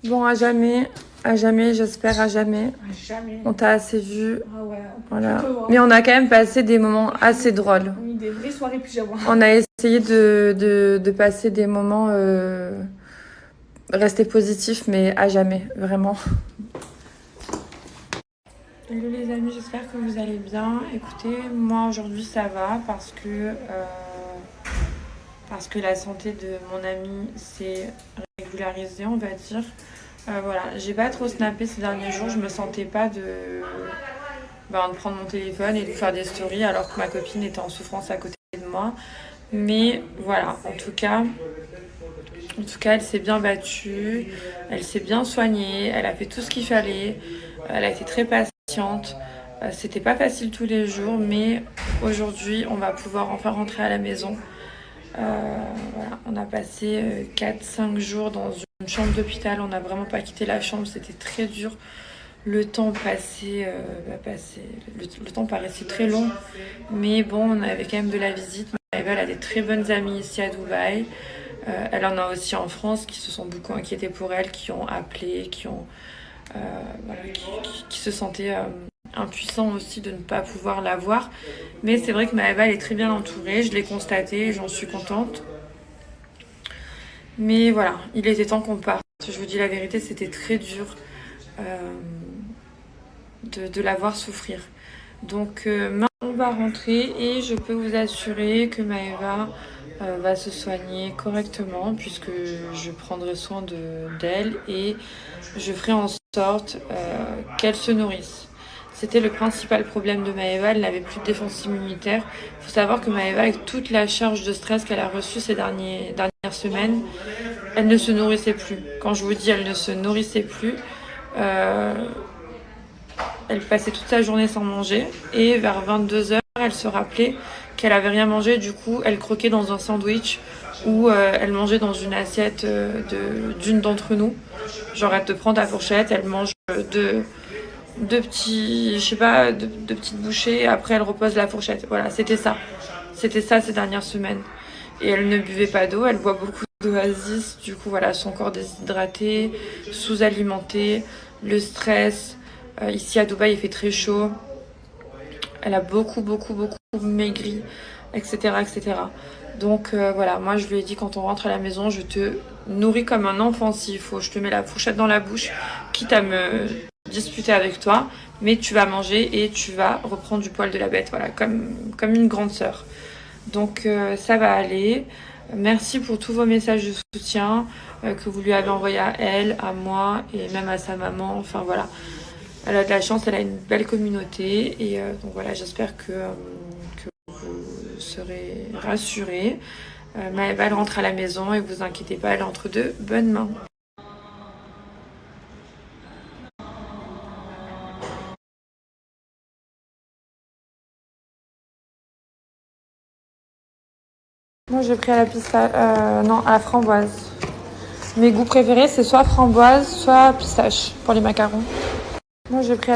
Bon, à jamais, j'espère à jamais. Jamais. On t'a assez vu. Ah ouais, Voilà. plutôt, hein. Mais on a quand même passé des moments assez drôles. Oui, des vraies soirées pyjama. On a essayé de passer des moments rester positifs, mais à jamais, vraiment. Hello les amis, j'espère que vous allez bien. Écoutez, moi aujourd'hui ça va parce que la santé de mon ami s'est régularisée, on va dire. Voilà, j'ai pas trop snappé ces derniers jours, je me sentais pas de prendre mon téléphone et de faire des stories alors que ma copine était en souffrance à côté de moi. Mais voilà, en tout cas, elle s'est bien battue, elle s'est bien soignée, elle a fait tout ce qu'il fallait, elle a été très patiente. C'était pas facile tous les jours, mais aujourd'hui, on va pouvoir enfin rentrer à la maison. Voilà, on a passé 4-5 jours dans une chambre d'hôpital, on n'a vraiment pas quitté la chambre, c'était très dur. Le temps le temps paraissait très long, mais bon, on avait quand même de la visite. Maëva, elle a des très bonnes amies ici à Dubaï. Elle en a aussi en France qui se sont beaucoup inquiétés pour elle, qui ont appelé, voilà, qui se sentaient impuissants aussi de ne pas pouvoir la voir. Mais c'est vrai que Maëva, elle est très bien entourée, je l'ai constaté, j'en suis contente. Mais voilà, il était temps qu'on parte. Je vous dis la vérité, c'était très dur de la voir souffrir. Donc maintenant, on va rentrer et je peux vous assurer que Maëva va se soigner correctement puisque je prendrai soin d'elle et je ferai en sorte qu'elle se nourrisse. C'était le principal problème de Maëva, elle n'avait plus de défense immunitaire. Il faut savoir que Maëva, avec toute la charge de stress qu'elle a reçue ces dernières semaines, elle ne se nourrissait plus. Quand je vous dis elle ne se nourrissait plus, elle passait toute sa journée sans manger et vers 22 heures, elle se rappelait qu'elle avait rien mangé. Du coup, elle croquait dans un sandwich ou elle mangeait dans une assiette d'une d'entre nous. Genre, elle te prend ta fourchette, elle mange deux petits, je sais pas, deux petites bouchées et après elle repose la fourchette. Voilà, c'était ça. C'était ça ces dernières semaines. Et elle ne buvait pas d'eau, elle boit beaucoup d'oasis. Du coup, voilà, son corps déshydraté, sous-alimenté, le stress. Ici à Dubaï, il fait très chaud. Elle a beaucoup maigri, etc. etc. Donc voilà, moi je lui ai dit quand on rentre à la maison, je te nourris comme un enfant s'il faut. Je te mets la fourchette dans la bouche, quitte à me disputer avec toi, mais tu vas manger et tu vas reprendre du poil de la bête, voilà, comme une grande sœur. Donc ça va aller. Merci pour tous vos messages de soutien que vous lui avez envoyés à elle, à moi et même à sa maman. Enfin voilà, elle a de la chance, elle a une belle communauté et donc voilà, j'espère que vous serez rassurés. Maëva, elle rentre à la maison et vous inquiétez pas, elle est entre de bonnes mains. Moi j'ai pris à la pistache, non, à la framboise. Mes goûts préférés c'est soit framboise, soit pistache pour les macarons. Moi j'ai pris à...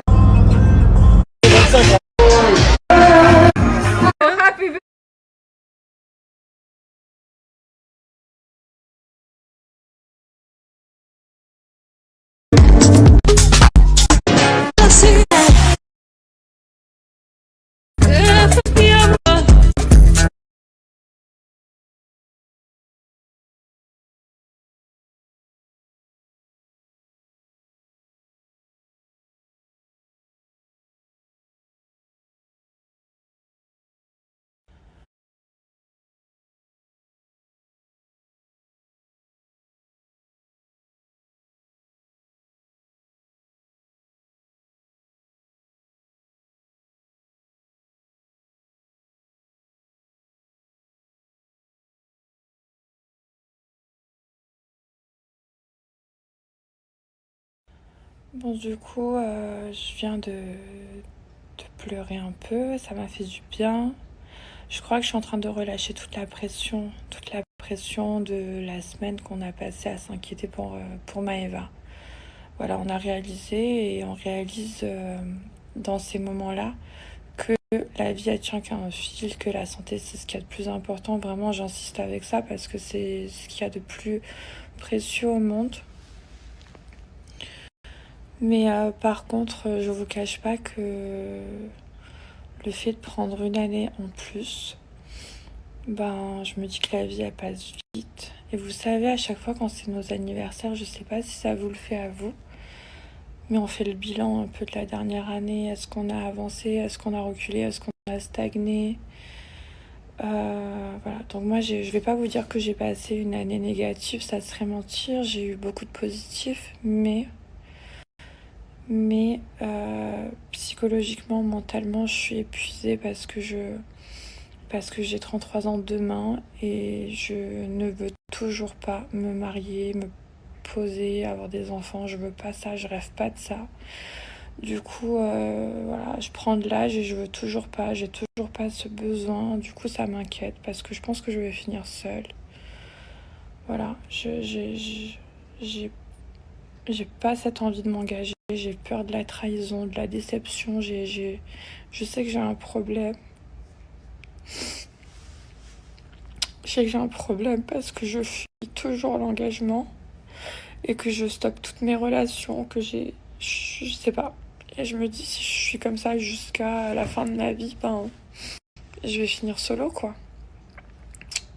Bon, du coup, je viens de pleurer un peu, ça m'a fait du bien. Je crois que je suis en train de relâcher toute la pression de la semaine qu'on a passée à s'inquiéter pour Maëva. Voilà, on a réalisé et on réalise dans ces moments-là que la vie elle tient qu'à un fil, que la santé c'est ce qu'il y a de plus important. Vraiment, j'insiste avec ça parce que c'est ce qu'il y a de plus précieux au monde. Mais par contre, je vous cache pas que le fait de prendre une année en plus, ben, je me dis que la vie, elle passe vite. Et vous savez, à chaque fois quand c'est nos anniversaires, je sais pas si ça vous le fait à vous, mais on fait le bilan un peu de la dernière année. Est-ce qu'on a avancé? Est-ce qu'on a reculé? Est-ce qu'on a stagné? Voilà. Donc moi, je vais pas vous dire que j'ai passé une année négative, ça serait mentir. J'ai eu beaucoup de positifs, mais psychologiquement, mentalement, je suis épuisée parce que j'ai 33 ans demain et je ne veux toujours pas me marier, me poser, avoir des enfants. Je veux pas ça, je rêve pas de ça. Du coup, voilà, je prends de l'âge et je veux toujours pas, j'ai toujours pas ce besoin. Du coup, ça m'inquiète parce que je pense que je vais finir seule. Voilà, j'ai pas cette envie de m'engager. J'ai peur de la trahison, de la déception. Je sais que j'ai un problème. Je sais que j'ai un problème parce que je fuis toujours l'engagement et que je stoppe toutes mes relations, que je sais pas. Et je me dis, si je suis comme ça jusqu'à la fin de ma vie, ben, je vais finir solo, quoi.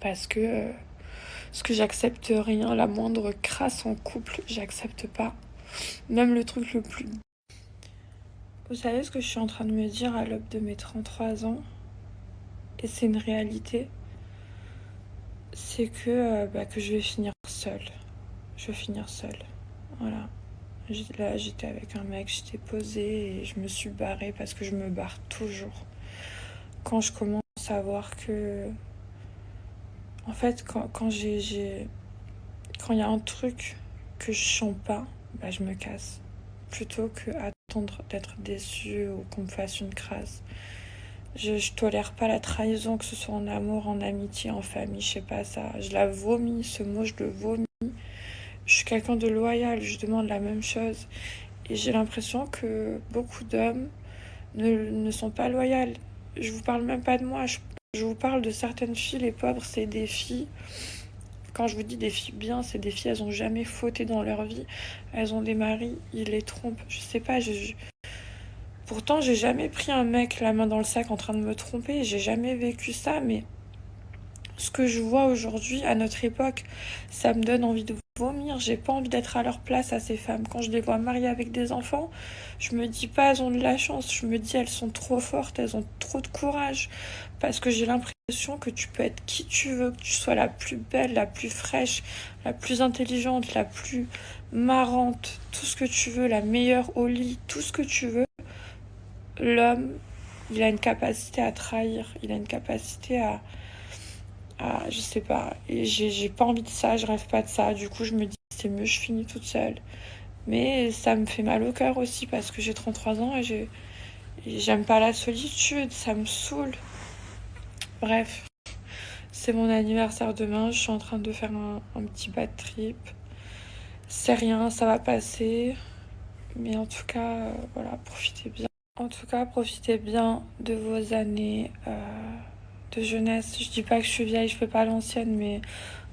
Parce que j'accepte rien, la moindre crasse en couple, j'accepte pas. Même le truc le plus... Vous savez ce que je suis en train de me dire à l'aube de mes 33 ans? Et c'est une réalité. C'est que je vais finir seule. Je vais finir seule. Voilà. Là, j'étais avec un mec, j'étais posée et je me suis barrée parce que je me barre toujours. Quand je commence à voir que... En fait, quand quand il y a un truc que je sens pas, bah, je me casse. Plutôt que attendre d'être déçue ou qu'on me fasse une crasse. Je tolère pas la trahison, que ce soit en amour, en amitié, en famille, je sais pas ça. Je la vomis, ce mot, je le vomis. Je suis quelqu'un de loyal, je demande la même chose. Et j'ai l'impression que beaucoup d'hommes ne sont pas loyaux. Je vous parle même pas de moi, je vous parle de certaines filles, les pauvres, c'est des filles. Quand je vous dis des filles bien, c'est des filles, elles ont jamais fauté dans leur vie. Elles ont des maris, ils les trompent. Je sais pas, pourtant j'ai jamais pris un mec la main dans le sac en train de me tromper. J'ai jamais vécu ça, mais ce que je vois aujourd'hui, à notre époque, ça me donne envie de vomir. J'ai pas envie d'être à leur place, à ces femmes. Quand je les vois mariées avec des enfants, je me dis pas elles ont de la chance. Je me dis elles sont trop fortes, elles ont trop de courage. Parce que j'ai l'impression que tu peux être qui tu veux, que tu sois la plus belle, la plus fraîche, la plus intelligente, la plus marrante, tout ce que tu veux, la meilleure au lit, tout ce que tu veux. L'homme, il a une capacité à trahir, il a une capacité je sais pas, et j'ai pas envie de ça, je rêve pas de ça, du coup je me dis c'est mieux, je finis toute seule. Mais ça me fait mal au cœur aussi parce que j'ai 33 ans et j'aime pas la solitude, ça me saoule. Bref, c'est mon anniversaire demain, je suis en train de faire un petit bad trip. C'est rien, ça va passer, mais en tout cas, voilà, profitez bien. En tout cas, profitez bien de vos années de jeunesse. Je dis pas que je suis vieille, je fais pas l'ancienne, mais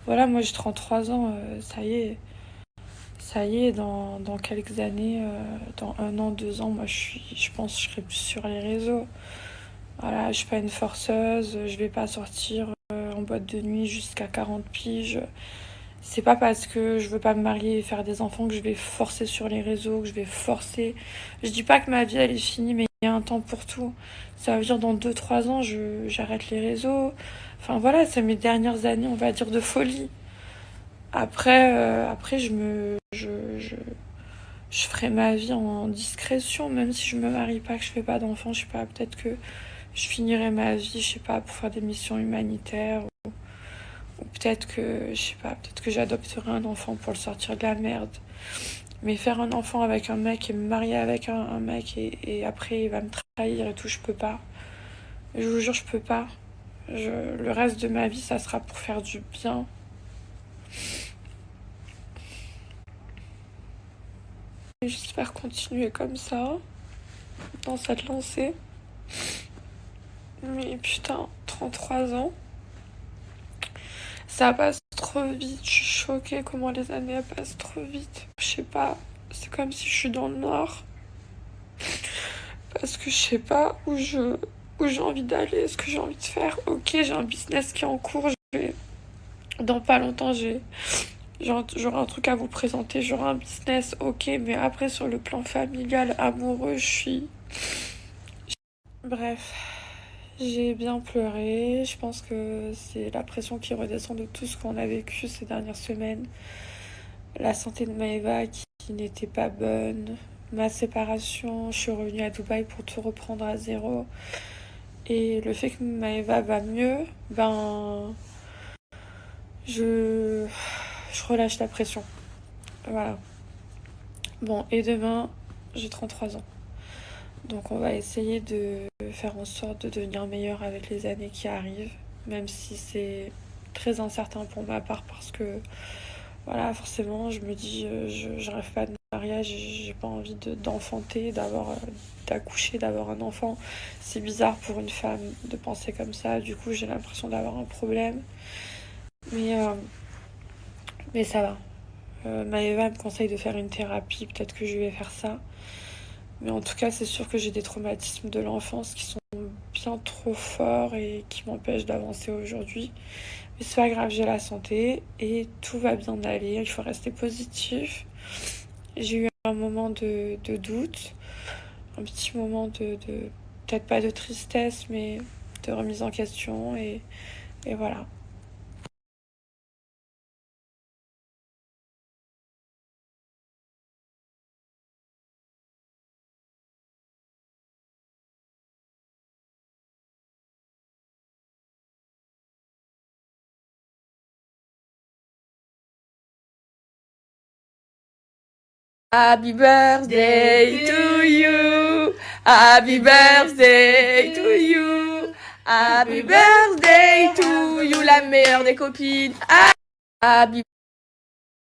voilà, moi j'ai 33 ans, ça y est, dans quelques années, dans 1 an, 2 ans, moi je pense que je serai plus sur les réseaux. Voilà, je suis pas une forceuse, je vais pas sortir en boîte de nuit jusqu'à 40 piges. C'est pas parce que je veux pas me marier et faire des enfants que je vais forcer sur les réseaux, que je vais forcer. Je dis pas que ma vie elle est finie, mais il y a un temps pour tout. Ça veut dire dans 2 3 ans, j'arrête les réseaux. Enfin voilà, c'est mes dernières années, on va dire, de folie. Après je ferai ma vie en discrétion, même si je me marie pas, que je fais pas d'enfants, je sais pas, peut-être que je finirai ma vie, je sais pas, pour faire des missions humanitaires. Ou peut-être que, je sais pas, peut-être que j'adopterai un enfant pour le sortir de la merde. Mais faire un enfant avec un mec et me marier avec un mec et après il va me trahir et tout, je peux pas. Je vous jure, je peux pas. Le reste de ma vie, ça sera pour faire du bien. Et j'espère continuer comme ça, dans cette lancée. Mais putain, 33 ans. Ça passe trop vite, je suis choquée comment les années elles passent trop vite. Je sais pas C'est comme si je suis dans le noir. Parce que je sais pas où j'ai envie d'aller, ce que j'ai envie de faire. Ok, j'ai un business qui est en cours. Dans pas longtemps, j'aurai un truc à vous présenter. J'aurai un business, ok. Mais après, sur le plan familial, amoureux, je suis... Bref, j'ai bien pleuré. Je pense que c'est la pression qui redescend de tout ce qu'on a vécu ces dernières semaines. La santé de Maëva qui n'était pas bonne. Ma séparation, je suis revenue à Dubaï pour tout reprendre à zéro. Et le fait que Maëva va mieux, je relâche la pression. Voilà. Bon, et demain, j'ai 33 ans. Donc on va essayer de faire en sorte de devenir meilleur avec les années qui arrivent, même si c'est très incertain pour ma part parce que voilà, forcément, je me dis, je rêve pas de mariage, j'ai pas envie d'enfanter, d'accoucher, d'avoir un enfant. C'est bizarre pour une femme de penser comme ça, du coup j'ai l'impression d'avoir un problème. Mais ça va. Maëva me conseille de faire une thérapie, peut-être que je vais faire ça. Mais en tout cas, c'est sûr que j'ai des traumatismes de l'enfance qui sont bien trop forts et qui m'empêchent d'avancer aujourd'hui. Mais c'est pas grave, j'ai la santé et tout va bien aller. Il faut rester positif. J'ai eu un moment de doute, un petit moment de peut-être pas de tristesse, mais de remise en question et voilà. Happy birthday to you. Happy birthday to you. Happy birthday to you, la meilleure des copines. Happy